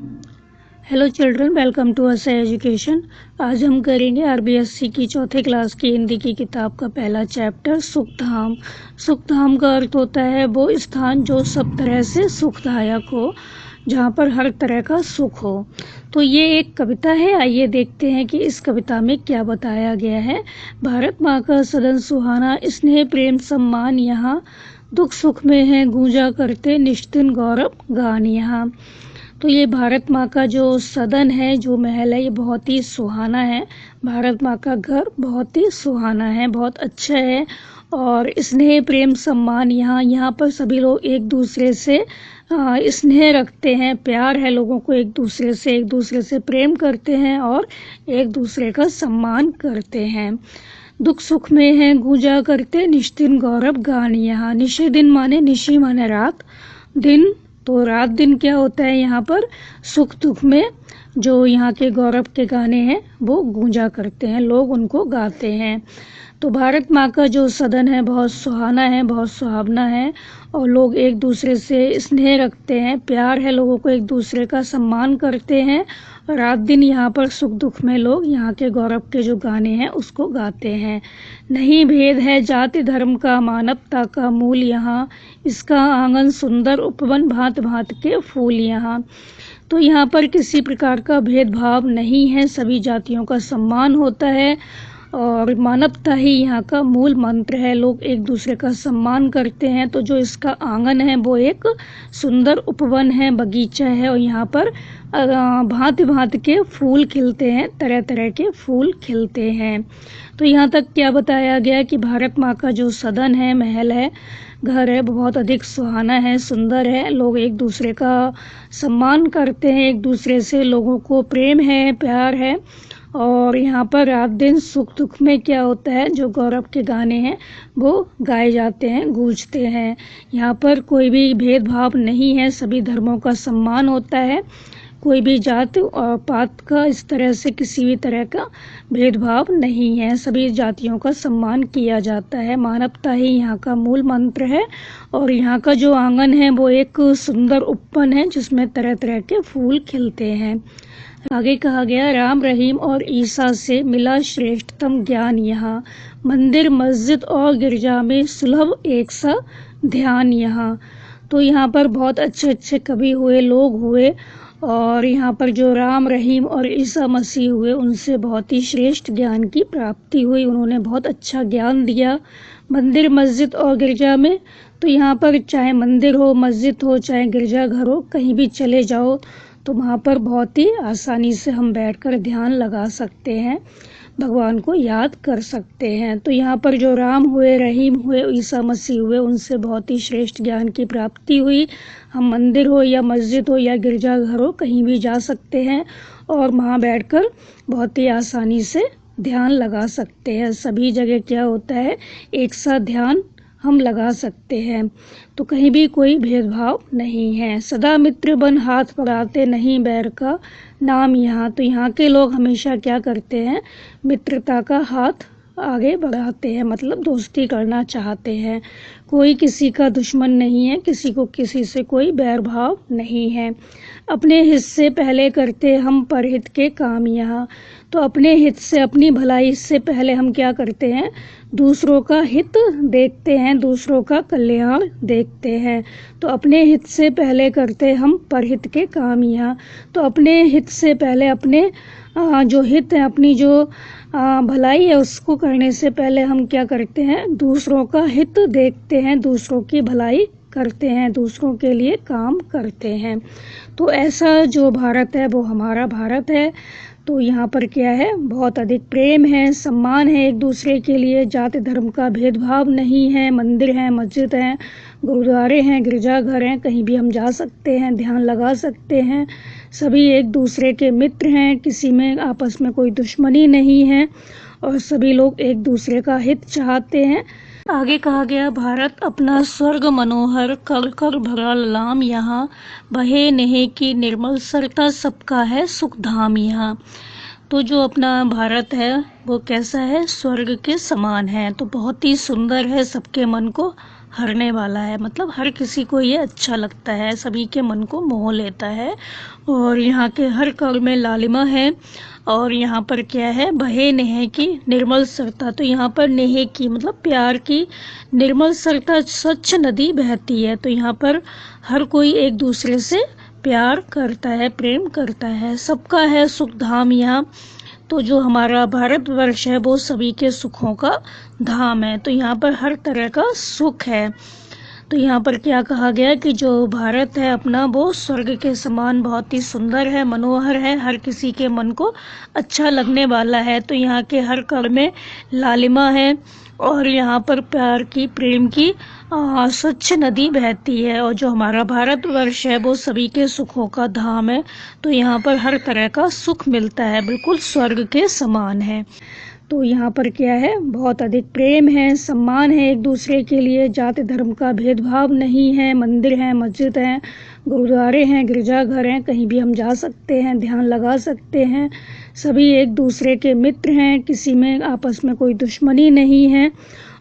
Hello children, welcome to असर education. आज हम करेंगे आरबीएससी की चौथे क्लास की हिंदी की किताब का पहला चैप्टर सुखधाम। सुखधाम का अर्थ होता है वो स्थान जो सब तरह से सुखदायक हो, जहाँ पर हर तरह का सुख हो। तो ये एक कविता है। आइए देखते हैं कि इस कविता में क्या बताया गया है। भारत माँ का सदन सुहाना, स्नेह प्रेम सम्मान यहाँ, दुख सुख में है गूंजा करते निश्चिन गौरव गान यहाँ। तो ये भारत माँ का जो सदन है, जो महल है, ये बहुत ही सुहाना है। भारत माँ का घर बहुत ही सुहाना है, बहुत अच्छा है। और स्नेह प्रेम सम्मान, यहाँ पर सभी लोग एक दूसरे से स्नेह रखते हैं, प्यार है लोगों को, एक दूसरे से प्रेम करते हैं और एक दूसरे का सम्मान करते हैं। दुख सुख में है गूंजा करते निश्चिन गौरव गान यहाँ। निशि दिन माने, निशि माने रात, दिन तो रात दिन क्या होता है यहाँ पर, सुख दुख में जो यहाँ के गौरव के गाने हैं वो गूंजा करते हैं, लोग उनको गाते हैं। तो भारत माँ का जो सदन है बहुत सुहाना है, बहुत सुहावना है और लोग एक दूसरे से स्नेह रखते हैं, प्यार है लोगों को, एक दूसरे का सम्मान करते हैं। रात दिन यहाँ पर सुख दुख में लोग यहाँ के गौरव के जो गाने हैं उसको गाते हैं। नहीं भेद है जाति धर्म का, मानवता का मूल यहाँ, इसका आंगन सुंदर उपवन भांत भांत के फूल यहाँ। तो यहाँ पर किसी प्रकार का भेदभाव नहीं है, सभी जातियों का सम्मान होता है और मानवता ही यहाँ का मूल मंत्र है। लोग एक दूसरे का सम्मान करते हैं। तो जो इसका आंगन है वो एक सुंदर उपवन है, बगीचा है और यहाँ पर भांति भांति के फूल खिलते हैं, तरह तरह के फूल खिलते हैं। तो यहाँ तक क्या बताया गया कि भारत माँ का जो सदन है, महल है, घर है, बहुत अधिक सुहाना है, सुंदर है। लोग एक दूसरे का सम्मान करते हैं, एक दूसरे से लोगों को प्रेम है, प्यार है। और यहाँ पर रात दिन सुख दुख में क्या होता है, जो गौरव के गाने हैं वो गाए जाते हैं, गूंजते हैं। यहाँ पर कोई भी भेदभाव नहीं है, सभी धर्मों का सम्मान होता है, कोई भी जात और पात का इस तरह से किसी भी तरह का भेदभाव नहीं है, सभी जातियों का सम्मान किया जाता है। मानवता ही यहाँ का मूल मंत्र है और यहाँ का जो आंगन है वो एक सुंदर उपवन है जिसमें तरह तरह के फूल खिलते हैं। आगे कहा गया, राम रहीम और ईसा से मिला श्रेष्ठतम ज्ञान यहाँ, मंदिर मस्जिद और गिरजा में सुलभ एक सा ध्यान यहाँ। तो यहाँ पर बहुत अच्छे अच्छे कवि हुए, लोग हुए और यहाँ पर जो राम रहीम और ईसा मसीह हुए उनसे बहुत ही श्रेष्ठ ज्ञान की प्राप्ति हुई, उन्होंने बहुत अच्छा ज्ञान दिया। मंदिर मस्जिद और गिरजा में, तो यहाँ पर चाहे मंदिर हो, मस्जिद हो, चाहे गिरजाघर हो, कहीं भी चले जाओ तो वहाँ पर बहुत ही आसानी से हम बैठकर ध्यान लगा सकते हैं, भगवान को याद कर सकते हैं। तो यहाँ पर जो राम हुए, रहीम हुए, ईसा मसीह हुए, उनसे बहुत ही श्रेष्ठ ज्ञान की प्राप्ति हुई। हम मंदिर हो या मस्जिद हो या गिरजाघर हो, कहीं भी जा सकते हैं और वहाँ बैठकर बहुत ही आसानी से ध्यान लगा सकते हैं। सभी जगह क्या होता है, एक साथ ध्यान हम लगा सकते हैं। तो कहीं भी कोई भेदभाव नहीं है। सदा मित्र बन हाथ बढ़ाते नहीं बैर का नाम यहाँ। तो यहाँ के लोग हमेशा क्या करते हैं, मित्रता का हाथ आगे बढ़ाते हैं, मतलब दोस्ती करना चाहते हैं। कोई किसी का दुश्मन नहीं है, किसी को किसी से कोई बैर भाव नहीं है। अपने हित से पहले करते हम परहित के काम यहाँ। तो अपने हित से, अपनी भलाई से पहले हम क्या करते हैं, दूसरों का हित देखते हैं, दूसरों का कल्याण देखते हैं। तो अपने हित से पहले करते हम परहित के काम यहाँ। तो अपने हित से पहले, अपने जो हित है, अपनी जो भलाई है, उसको करने से पहले हम क्या करते हैं, दूसरों का हित देखते हैं, दूसरों की भलाई करते हैं, दूसरों के लिए काम करते हैं। तो ऐसा जो भारत है वो हमारा भारत है। तो यहाँ पर क्या है, बहुत अधिक प्रेम है, सम्मान है एक दूसरे के लिए, जाति धर्म का भेदभाव नहीं है। मंदिर हैं, मस्जिद हैं, गुरुद्वारे हैं, गिरजाघर हैं, कहीं भी हम जा सकते हैं, ध्यान लगा सकते हैं। सभी एक दूसरे के मित्र हैं, किसी में आपस में कोई दुश्मनी नहीं है और सभी लोग एक दूसरे का हित चाहते हैं। आगे कहा गया, भारत अपना स्वर्ग मनोहर, कर कर भरा लाम यहाँ, बहे नेह की निर्मल सरता, सबका है सुख धाम यहाँ। तो जो अपना भारत है वो कैसा है, स्वर्ग के समान है। तो बहुत ही सुंदर है, सबके मन को हरने वाला है, मतलब हर किसी को ये अच्छा लगता है, सभी के मन को मोह लेता है। और यहाँ के हर कल में लालिमा है। और यहाँ पर क्या है, बहे नेह की निर्मल सरता, तो यहाँ पर नेह की मतलब प्यार की निर्मल सरता स्वच्छ नदी बहती है। तो यहाँ पर हर कोई एक दूसरे से प्यार करता है, प्रेम करता है, सबका है सुख धाम यहाँ। तो जो हमारा भारतवर्ष है वो सभी के सुखों का धाम है। तो यहाँ पर हर तरह का सुख है। तो यहाँ पर क्या कहा गया कि जो भारत है अपना वो स्वर्ग के समान बहुत ही सुंदर है, मनोहर है, हर किसी के मन को अच्छा लगने वाला है। तो यहाँ के हर कण में लालिमा है और यहाँ पर प्यार की, प्रेम की स्वच्छ नदी बहती है। और जो हमारा भारतवर्ष है वो सभी के सुखों का धाम है। तो यहाँ पर हर तरह का सुख मिलता है, बिल्कुल स्वर्ग के समान है। तो यहाँ पर क्या है, बहुत अधिक प्रेम है, सम्मान है एक दूसरे के लिए, जाति धर्म का भेदभाव नहीं है, मंदिर हैं, मस्जिद हैं, गुरुद्वारे हैं, गिरजाघर हैं, कहीं भी हम जा सकते हैं, ध्यान लगा सकते हैं, सभी एक दूसरे के मित्र हैं, किसी में आपस में कोई दुश्मनी नहीं है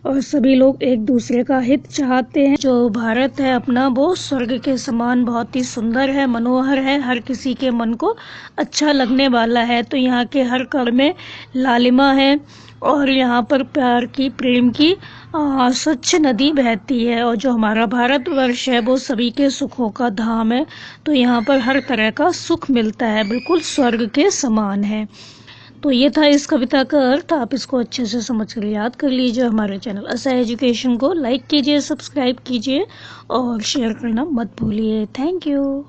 और सभी लोग एक दूसरे का हित चाहते हैं। जो भारत है अपना वो स्वर्ग के समान बहुत ही सुंदर है, मनोहर है, हर किसी के मन को अच्छा लगने वाला है। तो यहाँ के हर कण में लालिमा है और यहाँ पर प्यार की, प्रेम की स्वच्छ नदी बहती है। और जो हमारा भारतवर्ष है वो सभी के सुखों का धाम है। तो यहाँ पर हर तरह का सुख मिलता है, बिल्कुल स्वर्ग के समान है। तो ये था इस कविता का अर्थ। आप इसको अच्छे से समझ कर याद कर लीजिए। हमारे चैनल असा एजुकेशन को लाइक कीजिए, सब्सक्राइब कीजिए और शेयर करना मत भूलिए। Thank you.